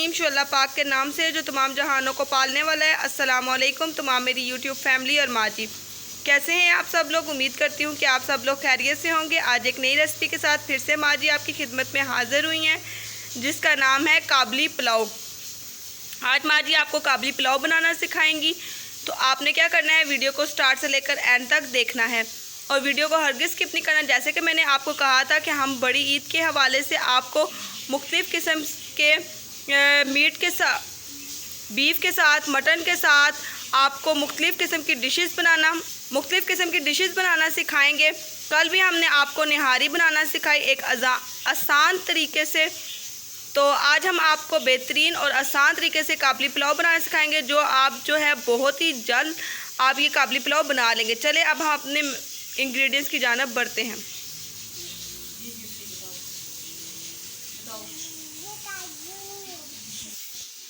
रहीम। Show अल्लाह पाक के नाम से जो तमाम जहानों को पालने वाला है। अस्सलाम वालेकुम तमाम मेरी यूट्यूब फैमिली और माँ जी, कैसे हैं आप सब लोग। उम्मीद करती हूँ कि आप सब लोग खैरियत से होंगे। आज एक नई रेसिपी के साथ फिर से माँ जी आपकी खिदमत में हाज़िर हुई हैं, जिसका नाम है काबली पुलाव। आज माँ जी आपको काबली पुलाव बनाना सिखाएंगी। तो आपने क्या करना है, वीडियो को स्टार्ट से लेकर एंड तक देखना है और वीडियो को हरगिज़ स्किप नहीं करना। जैसे कि मैंने आपको कहा था कि हम बड़ी ईद के हवाले से आपको मुख्तलिफ़ किस्म के मीट के साथ, बीफ के साथ, मटन के साथ आपको मुख्तलिफ़ किस्म की डिशेस बनाना सिखाएंगे। कल भी हमने आपको निहारी बनाना सिखाई एक आसान तरीके से। तो आज हम आपको बेहतरीन और आसान तरीके से काबली पुलाव बनाना सिखाएंगे, जो आप जो है बहुत ही जल्द आप ये काबली पुलाव बना लेंगे। चले अब हम अपने इंग्रेडिएंट्स की जानिब बढ़ते हैं।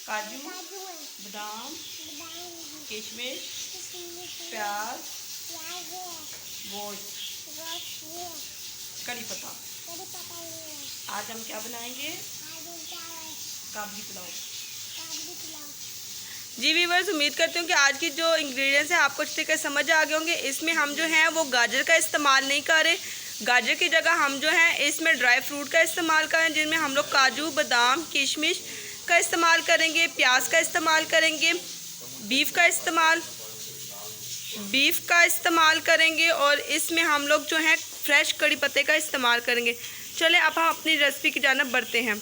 काजू, बादाम, किशमिश, प्याज, गोश्त, कड़ी पत्ता। आज हम क्या बनाएंगे, काबली पुलाव। जी व्यूअर्स, उम्मीद करती हूँ कि आज की जो इंग्रेडिएंट्स हैं आपको अच्छे तरीके समझ आ गए होंगे। इसमें हम जो हैं वो गाजर का इस्तेमाल नहीं कर रहे। गाजर की जगह हम जो है इसमें ड्राई फ्रूट का इस्तेमाल करें, जिनमें हम लोग काजू, बादाम, किशमिश का इस्तेमाल करेंगे, प्याज का इस्तेमाल करेंगे, बीफ का इस्तेमाल करेंगे और इसमें हम लोग जो है फ्रेश कड़ी पत्ते का इस्तेमाल करेंगे। चलें अब हम अपनी रेसिपी की जानिब बढ़ते हैं।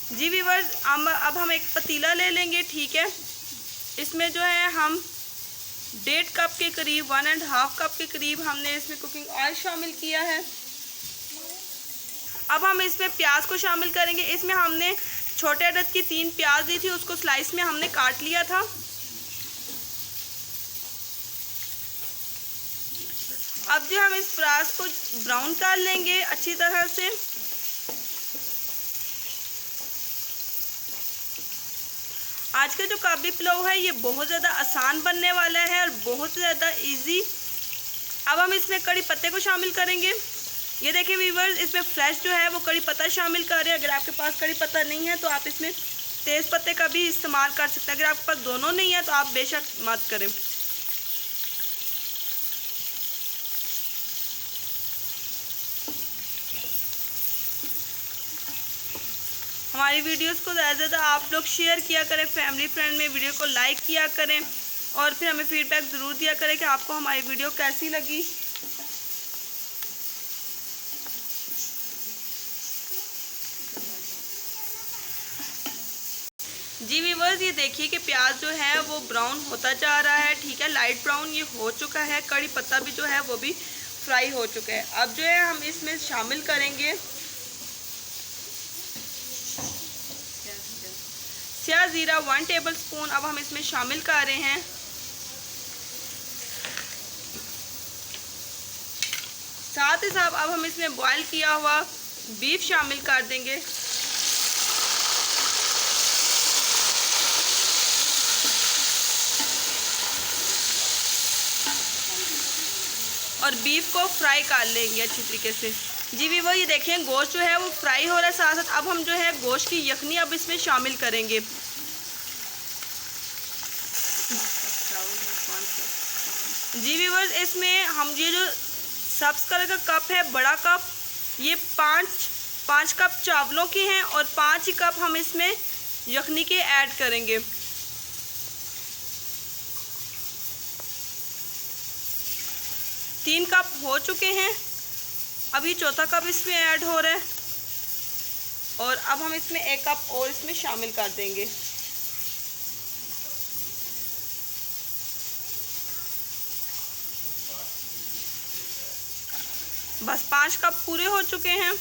जी व्यूअर्स, अब हम एक पतीला ले लेंगे, ठीक है। इसमें जो है हम 1.5 कप के करीब, 1.5 कप के करीब हमने इसमें कुकिंग ऑयल शामिल किया है। अब हम इसमें प्याज को शामिल करेंगे। इसमें हमने छोटे अदद की 3 प्याज दी थी, उसको स्लाइस में हमने काट लिया था। अब जो हम इस प्याज को ब्राउन कर लेंगे अच्छी तरह से। आज का जो काबली पुलाव है ये बहुत ज़्यादा आसान बनने वाला है और बहुत ज़्यादा इजी। अब हम इसमें कड़ी पत्ते को शामिल करेंगे। ये देखिए व्यूअर्स, इसमें फ्रेश जो है वो कड़ी पत्ता शामिल कर रहे हैं। अगर आपके पास कड़ी पत्ता नहीं है तो आप इसमें तेज़ पत्ते का भी इस्तेमाल कर सकते हैं। अगर आपके पास दोनों नहीं है तो आप बेशक मत करें। हमारी वीडियोस को ज़्यादा से ज़्यादा आप लोग शेयर किया करें, फैमिली फ्रेंड में वीडियो को लाइक किया करें और फिर हमें फीडबैक ज़रूर दिया करें कि आपको हमारी वीडियो कैसी लगी। जी व्यूअर्स, ये देखिए कि प्याज जो है वो ब्राउन होता जा रहा है, ठीक है। लाइट ब्राउन ये हो चुका है। कड़ी पत्ता भी जो है वो भी फ्राई हो चुका है। अब जो है हम इसमें शामिल करेंगे स्या ज़ीरा 1 टेबलस्पून। अब हम इसमें शामिल कर रहे हैं। साथ ही साथ अब हम इसमें बॉईल किया हुआ बीफ शामिल कर देंगे। और बीफ को फ्राई कर लेंगे अच्छी तरीके से। जी भी वो ये देखें गोश्त जो है वो फ्राई हो रहा है। साथ साथ अब हम जो है गोश्त की यखनी अब इसमें शामिल करेंगे। जी व्यूअर्स, इसमें हम ये जो सब्ज़ कलर का कप है, बड़ा कप, ये 5 कप चावलों के हैं और 5 ही कप हम इसमें यखनी के ऐड करेंगे। तीन कप हो चुके हैं, अभी चौथा कप इसमें ऐड हो रहा है और अब हम इसमें 1 कप और इसमें शामिल कर देंगे। बस 5 कप पूरे हो चुके हैं।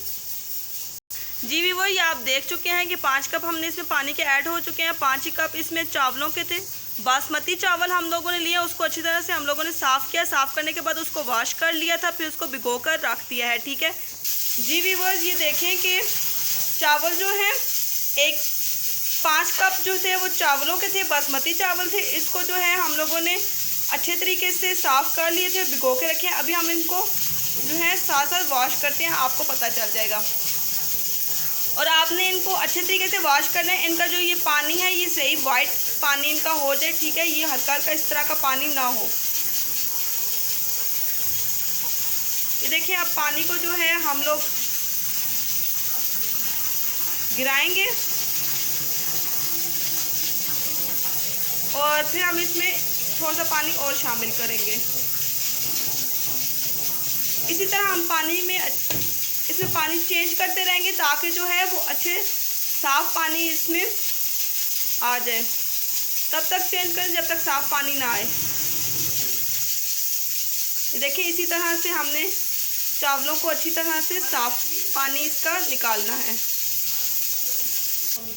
जी भी वही आप देख चुके हैं कि 5 कप हमने इसमें पानी के ऐड हो चुके हैं। 5 ही कप इसमें चावलों के थे। बासमती चावल हम लोगों ने लिया, उसको अच्छी तरह से हम लोगों ने साफ़ किया। साफ़ करने के बाद उसको वॉश कर लिया था, फिर उसको भिगो कर रख दिया है, ठीक है। जी व्यूअर्स, ये देखें कि चावल जो हैं 5 कप जो थे वो चावलों के थे, बासमती चावल थे। इसको जो है हम लोगों ने अच्छे तरीके से साफ़ कर लिए थे, भिगो के रखे हैं। अभी हम इनको जो है साथ साथ वॉश करते हैं, आपको पता चल जाएगा। और आपने इनको अच्छे तरीके से वॉश करना है। इनका जो ये पानी है ये सही वाइट पानी इनका हो जाए, ठीक है। ये हल्का हल्का इस तरह का पानी ना हो। ये देखिए, अब पानी को जो है हम लोग गिराएंगे और फिर हम इसमें थोड़ा सा पानी और शामिल करेंगे। इसी तरह हम पानी में इसमें पानी चेंज करते रहेंगे ताकि जो है वो अच्छे साफ़ पानी इसमें आ जाए। तब तक चेंज करें जब तक साफ़ पानी ना आए। देखिए, इसी तरह से हमने चावलों को अच्छी तरह से साफ़ पानी इसका निकालना है।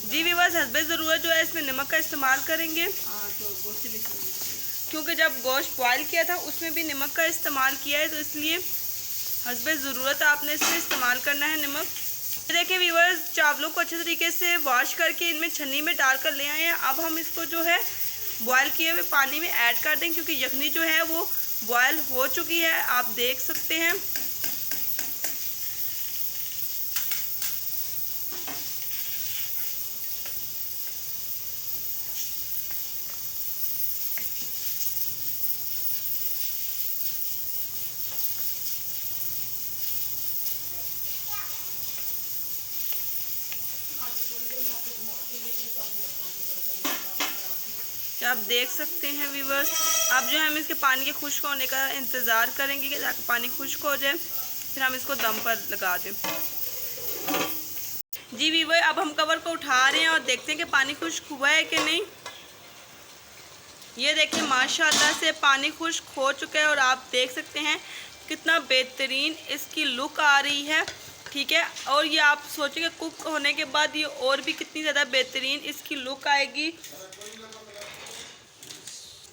जी व्यूअर्स, हस्बे ज़रूरत जो है इसमें नमक का इस्तेमाल करेंगे, क्योंकि जब गोश्त बॉयल किया था उसमें भी नमक का इस्तेमाल किया है, तो इसलिए हस्बे ज़रूरत आपने इसमें इस्तेमाल करना है नमक। देखिए व्यूअर्स, चावलों को अच्छे तरीके से वॉश करके इनमें छन्नी में डाल कर ले आए हैं। अब हम इसको जो है बॉयल किए हुए पानी में ऐड कर दें, क्योंकि यखनी जो है वो बॉयल हो चुकी है, आप देख सकते हैं। आप देख सकते हैं व्यूअर्स, अब जो है हम इसके पानी के खुश्क होने का इंतज़ार करेंगे कि ताकि पानी खुश्क हो जाए, फिर हम इसको दम पर लगा दें। जी व्यूअर्स, अब हम कवर को उठा रहे हैं और देखते हैं कि पानी खुश्क हुआ है कि नहीं। ये देखिए, माशाल्लाह से पानी खुश्क हो चुका है और आप देख सकते हैं कितना बेहतरीन इसकी लुक आ रही है, ठीक है। और ये आप सोचेंगे कुक होने के बाद ये और भी कितनी ज़्यादा बेहतरीन इसकी लुक आएगी।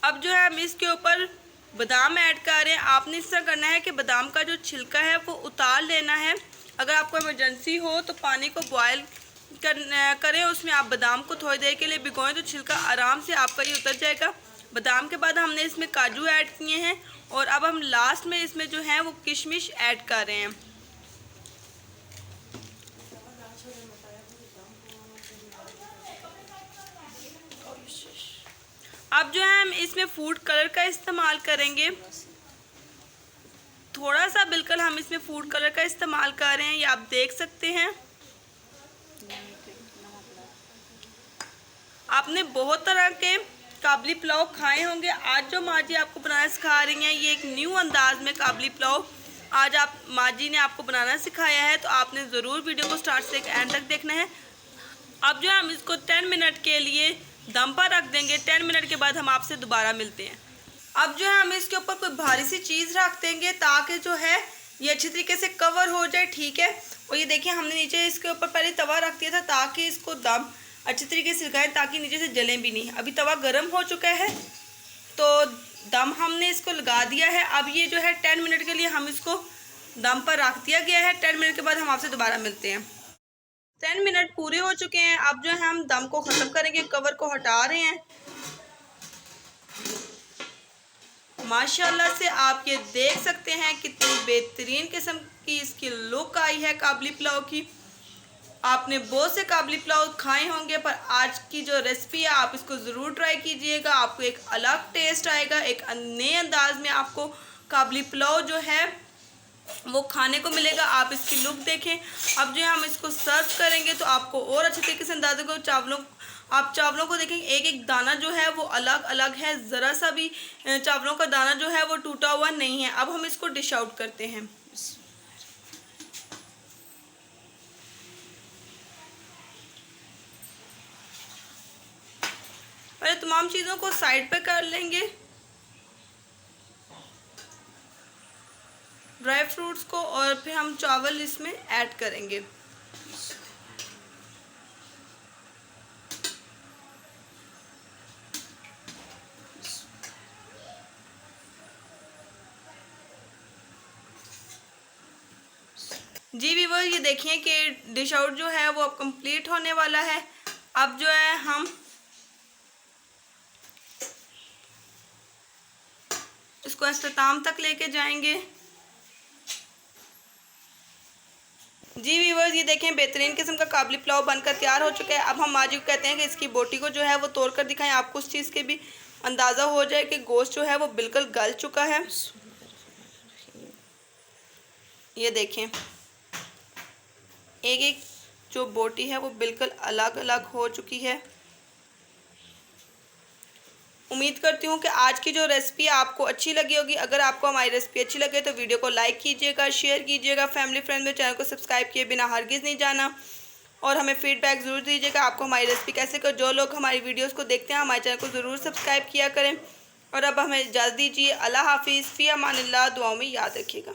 अब जो है हम इसके ऊपर बादाम ऐड कर रहे हैं। आपने इस तरह करना है कि बादाम का जो छिलका है वो उतार लेना है। अगर आपको इमरजेंसी हो तो पानी को बॉयल करें, उसमें आप बादाम को थोड़ी देर के लिए भिगोएं तो छिलका आराम से आपका ये उतर जाएगा। बादाम के बाद हमने इसमें काजू ऐड किए हैं और अब हम लास्ट में इसमें जो है वो किशमिश ऐड कर रहे हैं। अब जो है हम इसमें फूड कलर का इस्तेमाल करेंगे, थोड़ा सा बिल्कुल हम इसमें फूड कलर का इस्तेमाल कर रहे हैं, ये आप देख सकते हैं। आपने बहुत तरह के काबली पुलाव खाए होंगे, आज जो माँ जी आपको बनाना सिखा रही हैं ये एक न्यू अंदाज में काबली पुलाव आज आप माँ जी ने आपको बनाना सिखाया है, तो आपने ज़रूर वीडियो को स्टार्ट से एंड तक देखना है। अब जो है हम इसको 10 मिनट के लिए दम पर रख देंगे। 10 मिनट के बाद हम आपसे दोबारा मिलते हैं। अब जो है हम इसके ऊपर कोई भारी सी चीज़ रख देंगे ताकि जो है ये अच्छी तरीके से कवर हो जाए, ठीक है। और ये देखिए, हमने नीचे इसके ऊपर पहले तवा रख दिया था ताकि इसको दम अच्छी तरीके से लगाएं ताकि नीचे से जलें भी नहीं। अभी तवा गर्म हो चुका है तो दम हमने इसको लगा दिया है। अब ये जो है 10 मिनट के लिए हम इसको दम पर रख दिया गया है। 10 मिनट के बाद हम आपसे दोबारा मिलते हैं। 10 मिनट पूरे हो चुके हैं। अब जो है हम दम को ख़त्म करेंगे, कवर को हटा रहे हैं। माशाल्लाह से आप ये देख सकते हैं कितनी बेहतरीन किस्म की इसकी लुक आई है काबली पुलाव की। आपने बहुत से काबली पुलाव खाए होंगे, पर आज की जो रेसिपी है आप इसको ज़रूर ट्राई कीजिएगा। आपको एक अलग टेस्ट आएगा, एक नए अंदाज में आपको काबली पुलाव जो है वो खाने को मिलेगा। आप इसकी लुक देखें। अब जो है हम इसको सर्व करेंगे तो आपको और अच्छे तरीके से अंदाजा को आप चावलों को देखेंगे, एक एक दाना जो है वो अलग अलग है, ज़रा सा भी चावलों का दाना जो है वो टूटा हुआ नहीं है। अब हम इसको डिश आउट करते हैं। पहले तमाम चीज़ों को साइड पे कर लेंगे, ड्राई फ्रूट्स को, और फिर हम चावल इसमें ऐड करेंगे। जी व्यूअर्स, ये देखिए कि डिश आउट जो है वो अब कंप्लीट होने वाला है। अब जो है हम इसको अख्ताम तक लेके जाएंगे। जी व्यूअर्स, ये देखें बेहतरीन किस्म का काबली पुलाव बनकर तैयार हो चुका है। अब हम माँ जी को कहते हैं कि इसकी बोटी को जो है वो तोड़ कर दिखाएं, आपको उस चीज़ के भी अंदाज़ा हो जाए कि गोश्त जो है वो बिल्कुल गल चुका है। ये देखें एक एक जो बोटी है वो बिल्कुल अलग अलग हो चुकी है। उम्मीद करती हूँ कि आज की जो रेसिपी आपको अच्छी लगी होगी। अगर आपको हमारी रेसिपी अच्छी लगे तो वीडियो को लाइक कीजिएगा, शेयर कीजिएगा, फैमिली फ्रेंड में चैनल को सब्सक्राइब किए बिना हरगिज़ नहीं जाना और हमें फीडबैक ज़रूर दीजिएगा आपको हमारी रेसिपी कैसे कर। जो लोग हमारी वीडियोस को देखते हैं हमारे चैनल को ज़रूर सब्सक्राइब किया करें। और अब हमें इजाज़त दीजिए। अल्लाह हाफिज़, फ़ी अमानिल्लाह, दुआओं में याद रखिएगा।